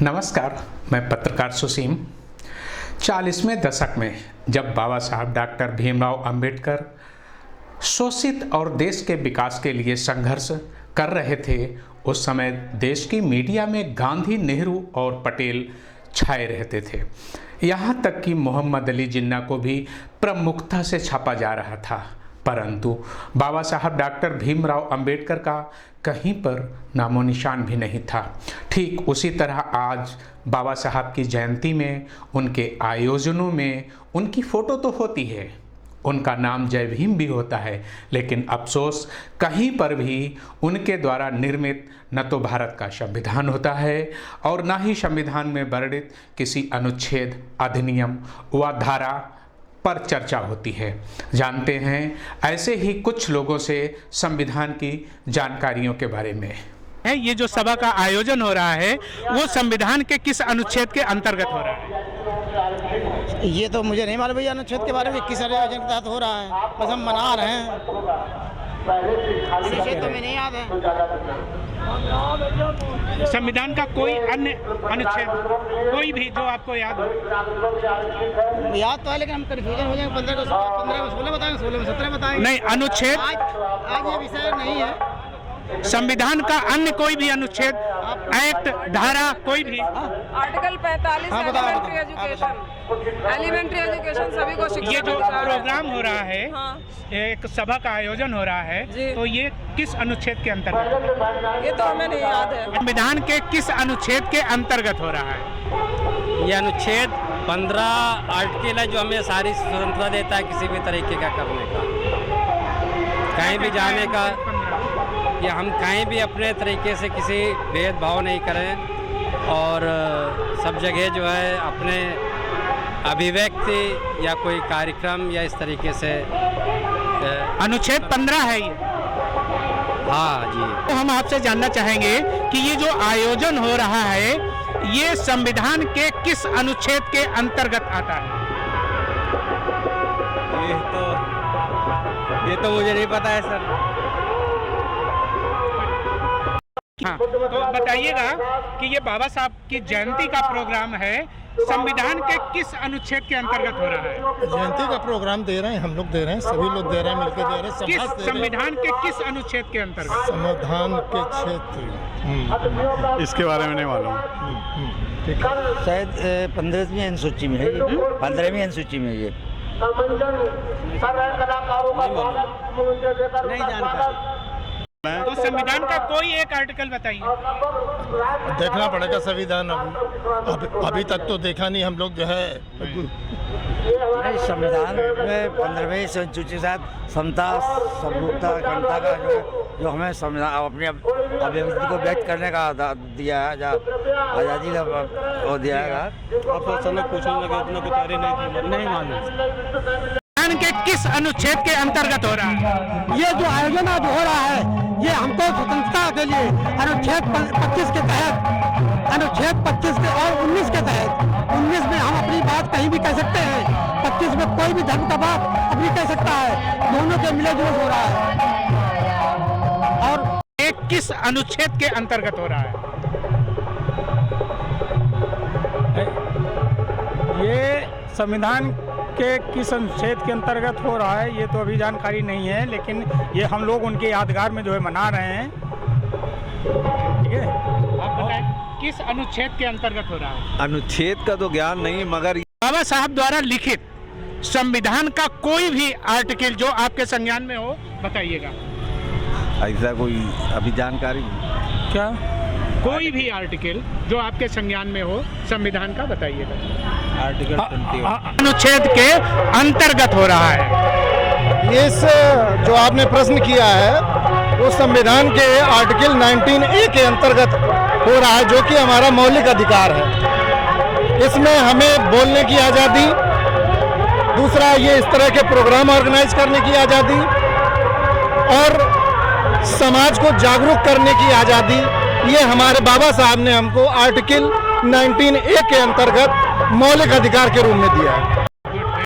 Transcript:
नमस्कार, मैं पत्रकार सुसीम। 40वें दशक में जब बाबा साहब डॉक्टर भीमराव अंबेडकर शोषित और देश के विकास के लिए संघर्ष कर रहे थे, उस समय देश की मीडिया में गांधी, नेहरू और पटेल छाए रहते थे। यहाँ तक कि मोहम्मद अली जिन्ना को भी प्रमुखता से छापा जा रहा था, परंतु बाबा साहब डॉक्टर भीमराव अंबेडकर का कहीं पर नामो निशान भी नहीं था। ठीक उसी तरह आज बाबा साहब की जयंती में, उनके आयोजनों में उनकी फ़ोटो तो होती है, उनका नाम जय भीम भी होता है, लेकिन अफसोस कहीं पर भी उनके द्वारा निर्मित न तो भारत का संविधान होता है और न ही संविधान में वर्णित किसी अनुच्छेद, अधिनियम व धारा पर चर्चा होती है। जानते हैं ऐसे ही कुछ लोगों से संविधान की जानकारियों के बारे में। ये जो सभा का आयोजन हो रहा है वो संविधान के किस अनुच्छेद के अंतर्गत हो रहा है? ये तो मुझे नहीं मालूम भैया, अनुच्छेद के बारे में किस आयोजन के तहत हो रहा है, बस हम मना रहे हैं। अनुच्छेद तो हमें नहीं याद है। संविधान का कोई अन्य अनुच्छेद कोई भी जो आपको याद हो? याद तो है, लेकिन हम कन्फ्यूजन हो जाएंगे। 15 में 16 बताएंगे, 16 में 17 बताएंगे। नहीं, अनुच्छेद आज ये विषय नहीं है। संविधान का अन्य कोई भी अनुच्छेद, एक्ट, धारा कोई भी? आर्टिकल 45 एलिमेंट्री एजुकेशन सभी को शिक्षा। ये जो प्रोग्राम हो रहा है, हाँ। एक सभा का आयोजन हो रहा है, तो ये किस अनुच्छेद के अंतर्गत? ये तो हमें नहीं याद है। संविधान के किस अनुच्छेद के अंतर्गत हो रहा है? ये अनुच्छेद 15 आर्टिकल है जो हमें सारी स्वतंत्रता देता है किसी भी तरीके का करने का, कहीं भी जाने का, या हम कहीं भी अपने तरीके से किसी भेदभाव नहीं करें और सब जगह जो है अपने अभिव्यक्ति या कोई कार्यक्रम या इस तरीके से अनुच्छेद 15 है ये। हाँ जी। तो हम आपसे जानना चाहेंगे कि ये जो आयोजन हो रहा है ये संविधान के किस अनुच्छेद के अंतर्गत आता है? ये तो मुझे नहीं पता है सर। हाँ, तो बताइएगा कि ये बाबा साहब की जयंती का प्रोग्राम है, संविधान के किस अनुच्छेद के अंतर्गत हो रहा है? जयंती का प्रोग्राम दे रहे हैं, हम लोग दे रहे हैं, सभी लोग दे रहे हैं, मिलकर दे रहे हैं। किस संविधान के किस अनुच्छेद के अंतर्गत? संविधान के क्षेत्र इसके बारे में नहीं मालूम। शायद 15वीं अनुसूची में है, 15वीं अनुसूची में ये नहीं जानकारी। तो संविधान का कोई एक आर्टिकल बताइए। देखना पड़ेगा संविधान, अभी तक तो देखा नहीं हम लोग जो है। नहीं, संविधान में 15वीं अनुसूची के साथ समता, समरूपता, अखंडता का जो हमें संविधान अपनी अभिव्यक्ति को व्यक्त करने का दिया है, आज़ादी का वो दिया है। आप अचानक पूछने लगे, इतना कुछ नहीं मालूम के किस अनुच्छेद के अंतर्गत हो रहा है? ये जो आयोजन आज हो रहा है ये हमको स्वतंत्रता के लिए अनुच्छेद 25 के तहत, अनुच्छेद 25 के और 19 के तहत, 19 में हम अपनी बात कहीं भी कह सकते हैं, 25 में कोई भी धर्म का बात अपनी कह सकता है, दोनों के मिले जुले हो रहा है। और एक किस अनुच्छेद के अंतर्गत हो रहा है? ये संविधान के किस अनुच्छेद के अंतर्गत हो रहा है ये तो अभी जानकारी नहीं है, लेकिन ये हम लोग उनके यादगार में जो है मना रहे हैं। ठीक है, आप बताएं किस अनुच्छेद के अंतर्गत हो रहा है? अनुच्छेद का तो ज्ञान नहीं, मगर बाबा साहब द्वारा लिखित संविधान का कोई भी आर्टिकल जो आपके संज्ञान में हो बताइएगा। ऐसा कोई अभी जानकारी क्या? कोई भी आर्टिकल जो आपके संज्ञान में हो संविधान का बताइएगा। आर्टिकल 21 अनुच्छेद के अंतर्गत हो रहा है। इस जो आपने प्रश्न किया है वो संविधान के आर्टिकल 19A के अंतर्गत हो रहा है, जो कि हमारा मौलिक अधिकार है। इसमें हमें बोलने की आज़ादी, दूसरा ये इस तरह के प्रोग्राम ऑर्गेनाइज करने की आज़ादी और समाज को जागरूक करने की आज़ादी, ये हमारे बाबा साहब ने हमको आर्टिकल 19A के अंतर्गत मौलिक अधिकार के रूप में दिया है।